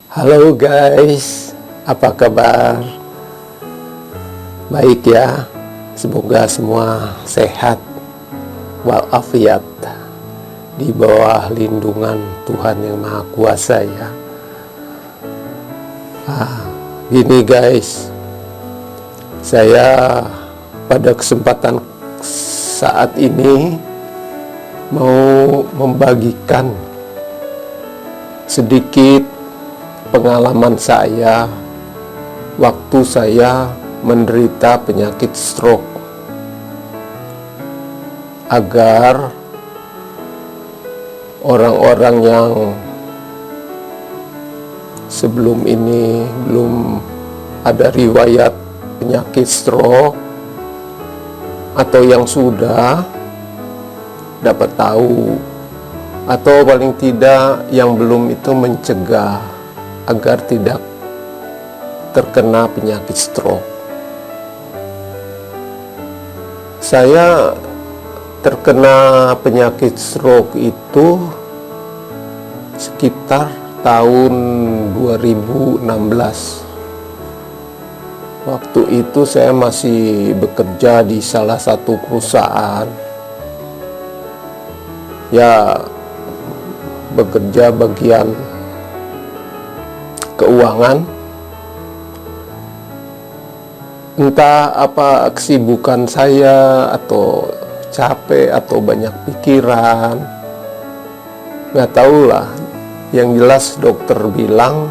Halo guys, apa kabar? Baik ya, semoga semua sehat walafiat di bawah lindungan Tuhan yang Maha Kuasa ya. Gini guys, saya pada kesempatan saat ini mau membagikan sedikit pengalaman saya waktu saya menderita penyakit stroke, agar orang-orang yang sebelum ini belum ada riwayat penyakit stroke atau yang sudah dapat tahu, atau paling tidak yang belum itu mencegah agar tidak terkena penyakit stroke. Saya terkena penyakit stroke itu sekitar tahun 2016. Waktu itu saya masih bekerja di salah satu perusahaan. Ya, bekerja bagian keuangan. Entah apa kesibukan saya, atau capek, atau banyak pikiran, nggak tahu lah. Yang jelas dokter bilang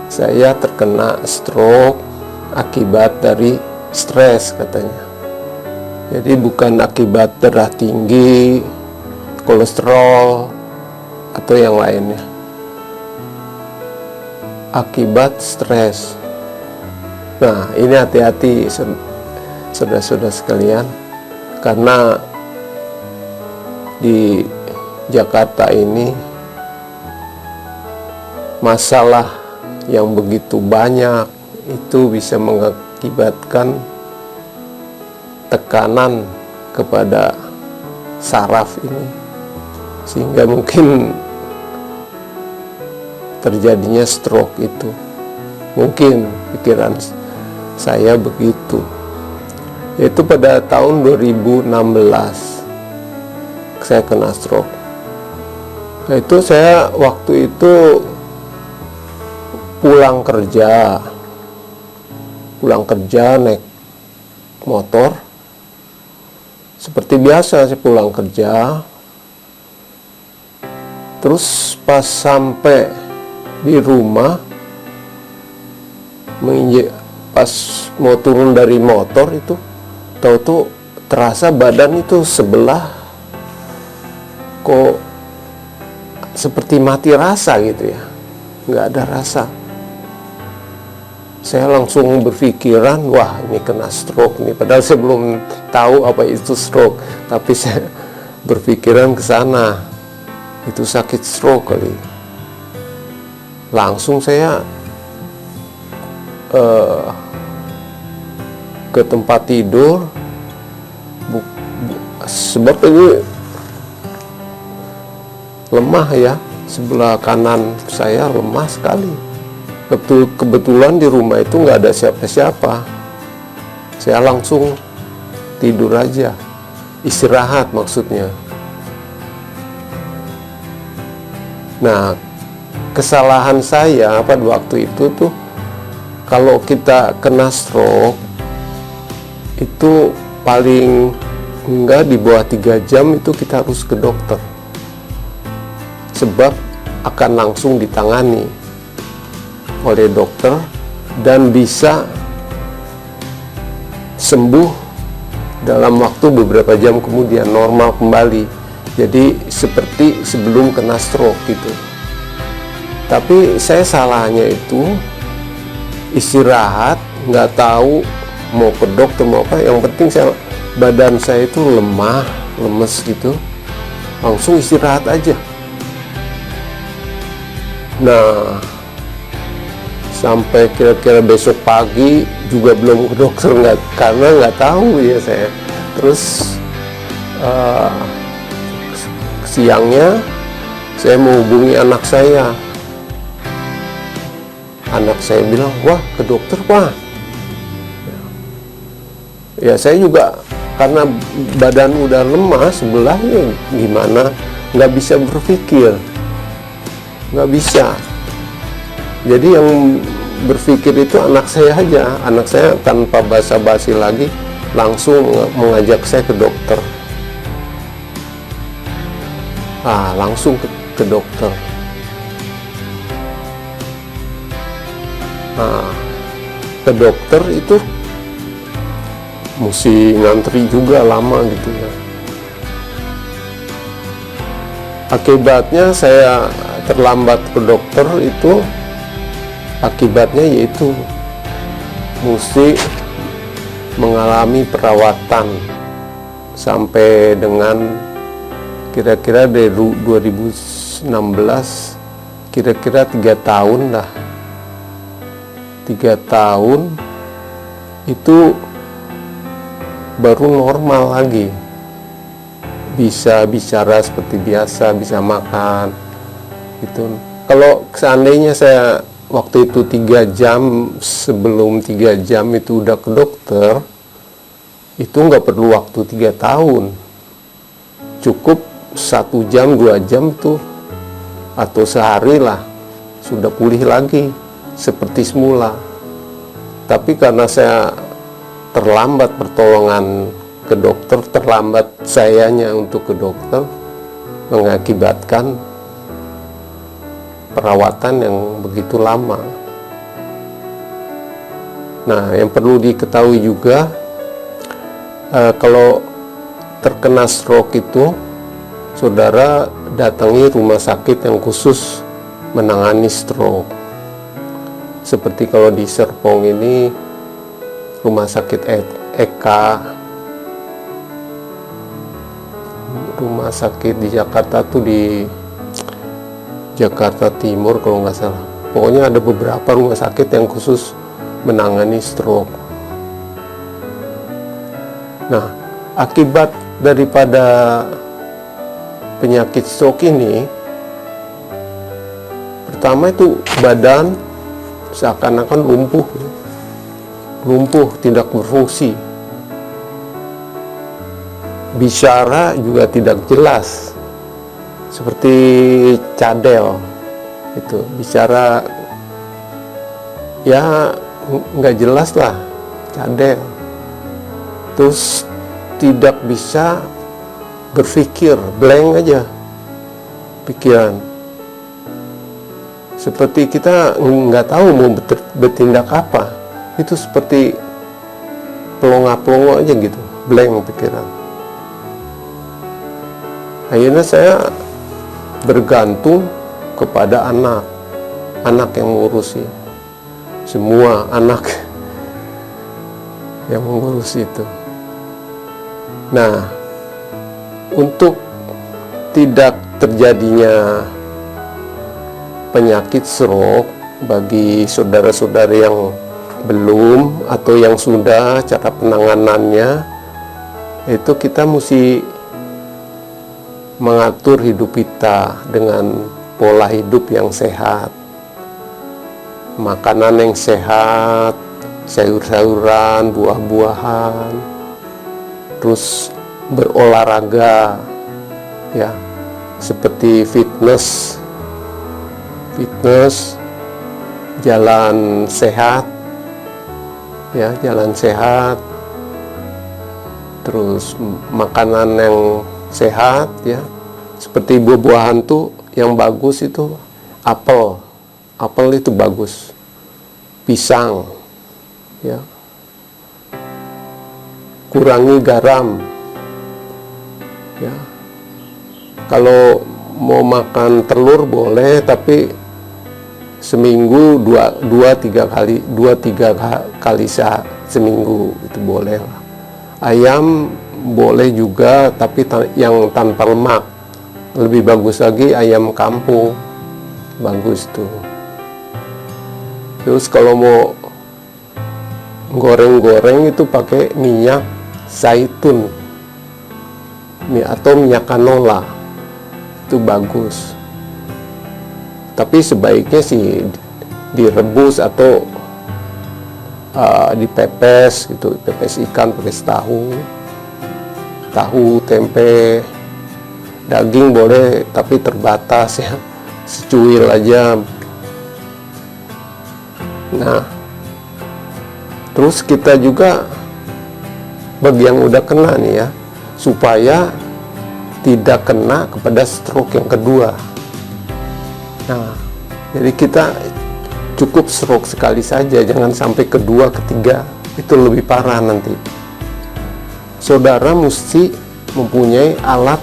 saya terkena stroke akibat dari stres katanya. Jadi bukan akibat darah tinggi, kolesterol, atau yang lainnya. Akibat stres. Nah, ini hati-hati saudara-saudara sekalian, karena di Jakarta ini masalah yang begitu banyak itu bisa mengakibatkan tekanan kepada saraf ini, sehingga mungkin terjadinya stroke itu. Mungkin pikiran saya begitu. Yaitu pada tahun 2016 saya kena stroke. Nah, itu saya waktu itu pulang kerja naik motor. Seperti biasa saya pulang kerja. Terus pas sampai di rumah, pas mau turun dari motor itu, tahu-tahu terasa badan itu sebelah kok seperti mati rasa gitu ya, nggak ada rasa. Saya langsung berpikiran, wah ini kena stroke nih. Padahal saya belum tahu apa itu stroke, tapi saya berpikiran ke sana, itu sakit stroke kali. Langsung saya ke tempat tidur, sebab ini lemah ya, sebelah kanan saya lemah sekali. Kebetulan di rumah itu nggak ada siapa-siapa. Saya langsung tidur aja, istirahat maksudnya. Nah, kesalahan saya pada waktu itu tuh, kalau kita kena stroke itu paling enggak di bawah 3 jam itu kita harus ke dokter, sebab akan langsung ditangani oleh dokter dan bisa sembuh dalam waktu beberapa jam kemudian, normal kembali. Jadi seperti sebelum kena stroke gitu. Tapi saya salahnya itu istirahat, nggak tahu mau ke dokter mau apa. Yang penting badan saya itu lemah, lemes gitu, langsung istirahat aja. Nah, sampai kira-kira besok pagi juga belum ke dokter, karena nggak tahu ya saya. Terus siangnya saya menghubungi anak saya, anak saya bilang, wah ke dokter Pak. Ya saya juga karena badan udah lemah sebelahnya, gimana, nggak bisa berpikir, nggak bisa. Jadi yang berpikir itu anak saya aja. Anak saya tanpa basa-basi lagi langsung mengajak saya ke dokter. Langsung ke dokter. Ke dokter itu mesti ngantri juga lama gitu ya. Akibatnya saya terlambat ke dokter itu, akibatnya yaitu mesti mengalami perawatan sampai dengan kira-kira dari 2016, kira-kira 3 tahun lah. 3 tahun itu baru normal lagi, bisa bicara seperti biasa, bisa makan gitu. Kalau seandainya saya waktu itu 3 jam, sebelum 3 jam itu udah ke dokter, itu nggak perlu waktu 3 tahun, cukup 1 jam 2 jam tuh atau sehari lah sudah pulih lagi seperti semula. Tapi karena saya terlambat pertolongan ke dokter, terlambat sayanya untuk ke dokter, mengakibatkan perawatan yang begitu lama. Nah, yang perlu diketahui juga, kalau terkena stroke itu, saudara datangi rumah sakit yang khusus menangani stroke. Seperti kalau di Serpong ini, rumah sakit Eka, rumah sakit di Jakarta tuh di Jakarta Timur kalau nggak salah. Pokoknya ada beberapa rumah sakit yang khusus menangani stroke. Nah, akibat daripada penyakit stroke ini, pertama itu badan seakan-akan lumpuh, tidak berfungsi. Bicara juga tidak jelas, seperti cadel itu, bicara ya nggak jelas lah, cadel. Terus tidak bisa berpikir, blank aja pikiran, seperti kita nggak tahu mau bertindak apa. Itu seperti pelongo-pelongo aja gitu, blank pikiran. Akhirnya saya bergantung kepada anak yang mengurusi. Semua anak yang mengurus itu. Nah, untuk tidak terjadinya penyakit stroke bagi saudara-saudara yang belum atau yang sudah, cara penanganannya itu kita mesti mengatur hidup kita dengan pola hidup yang sehat, makanan yang sehat, sayur-sayuran, buah-buahan, terus berolahraga ya, seperti fitness, jalan sehat ya, jalan sehat, terus makanan yang sehat ya, seperti buah-buahan tuh yang bagus itu apel itu bagus, pisang ya, kurangi garam ya. Kalau mau makan telur boleh, tapi seminggu 2-3 kali seminggu itu boleh lah. Ayam boleh juga, tapi yang tanpa lemak. Lebih bagus lagi ayam kampung, bagus tuh. Terus kalau mau goreng-goreng itu pakai minyak zaitun atau minyak canola, itu bagus. Tapi sebaiknya sih direbus atau dipepes gitu, pepes ikan, pepes tahu, tempe, daging boleh tapi terbatas ya, secuil aja. Nah, terus kita juga bagi yang udah kena nih ya, supaya tidak kena kepada stroke yang kedua. Nah, jadi kita cukup stroke sekali saja, jangan sampai kedua, ketiga, itu lebih parah nanti. Saudara mesti mempunyai alat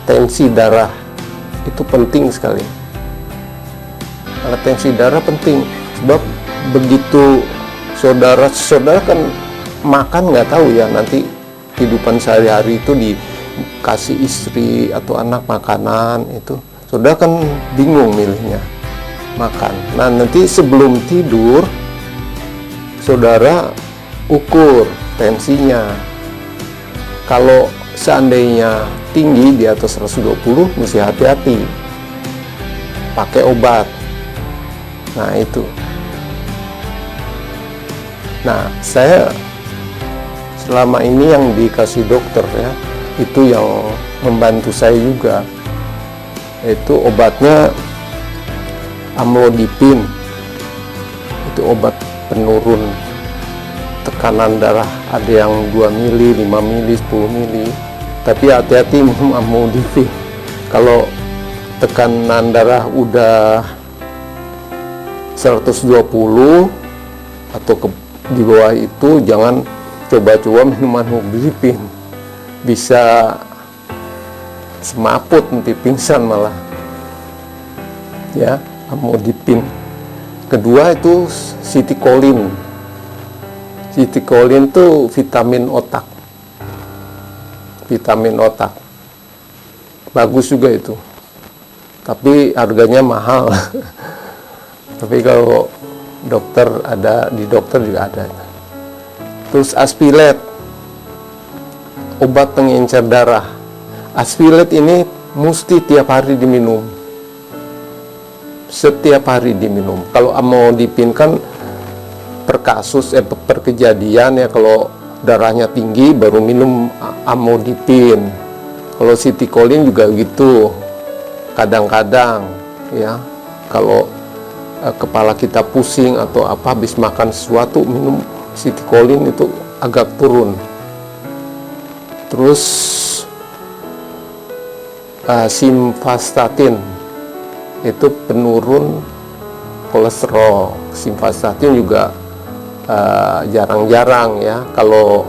tensi darah, itu penting sekali. Alat tensi darah penting, sebab begitu saudara kan makan nggak tahu ya, nanti kehidupan sehari-hari itu dikasih istri atau anak makanan, itu saudara kan bingung milihnya makan. Nah, nanti sebelum tidur saudara ukur tensinya. Kalau seandainya tinggi di atas 120, mesti hati-hati pakai obat. Nah, itu. Nah, saya selama ini yang dikasih dokter ya, itu yang membantu saya juga, itu obatnya amlodipin. Itu obat penurun tekanan darah, ada yang 2 mili, 5 mili, 10 mili. Tapi hati-hati minum amlodipin. Kalau tekanan darah udah 120 atau di bawah itu, jangan coba-coba minum amlodipin, bisa semaput, nanti pingsan malah ya. Amlodipin. Kedua itu sitikolin. Sitikolin itu vitamin otak. Bagus juga itu. Tapi harganya mahal. Tapi kalau dokter ada, di dokter juga ada. Terus Aspilet, obat pengencer darah. Aspilet ini mesti tiap hari diminum. Setiap hari diminum. Kalau amlodipin kan per kasus, per kejadian ya, kalau darahnya tinggi baru minum amlodipin. Kalau sitikolin juga gitu, kadang-kadang ya, kalau kepala kita pusing atau apa habis makan sesuatu, minum sitikolin itu agak turun. Terus simvastatin itu penurun kolesterol. Simvastatin juga jarang-jarang ya, kalau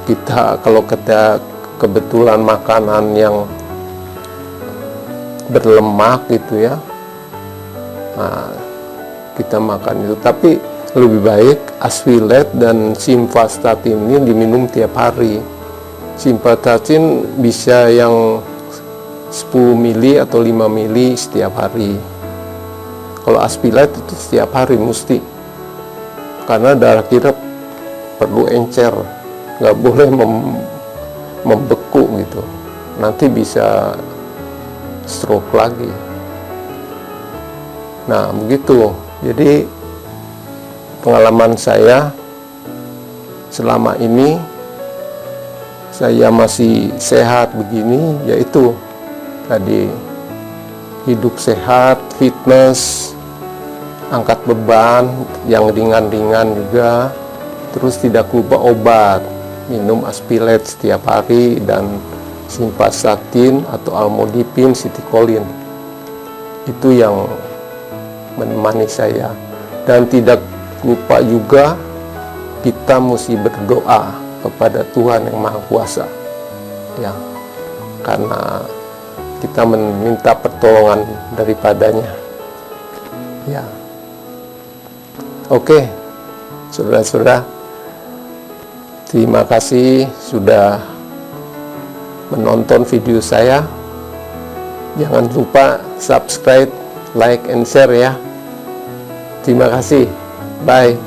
kita kebetulan makanan yang berlemak gitu ya, nah, kita makan itu. Tapi lebih baik Aspilet dan simvastatin ini diminum tiap hari. Simvastatin bisa yang 10 mili atau 5 mili setiap hari. Kalau Aspilet itu setiap hari mesti, karena darah kita perlu encer, nggak boleh membeku gitu, nanti bisa stroke lagi. Nah, begitu. Jadi pengalaman saya selama ini, saya masih sehat begini, yaitu tadi hidup sehat, fitness, angkat beban yang ringan-ringan juga, terus tidak lupa obat, minum Aspilet setiap hari, dan simvastatin atau amlodipin, sitikolin, itu yang menemani saya. Dan tidak lupa juga kita mesti berdoa kepada Tuhan yang Maha Kuasa ya, karena kita meminta pertolongan daripadanya ya. Oke, saudara-saudara, terima kasih sudah menonton video saya. Jangan lupa subscribe, like, and share ya. Terima kasih. Bye.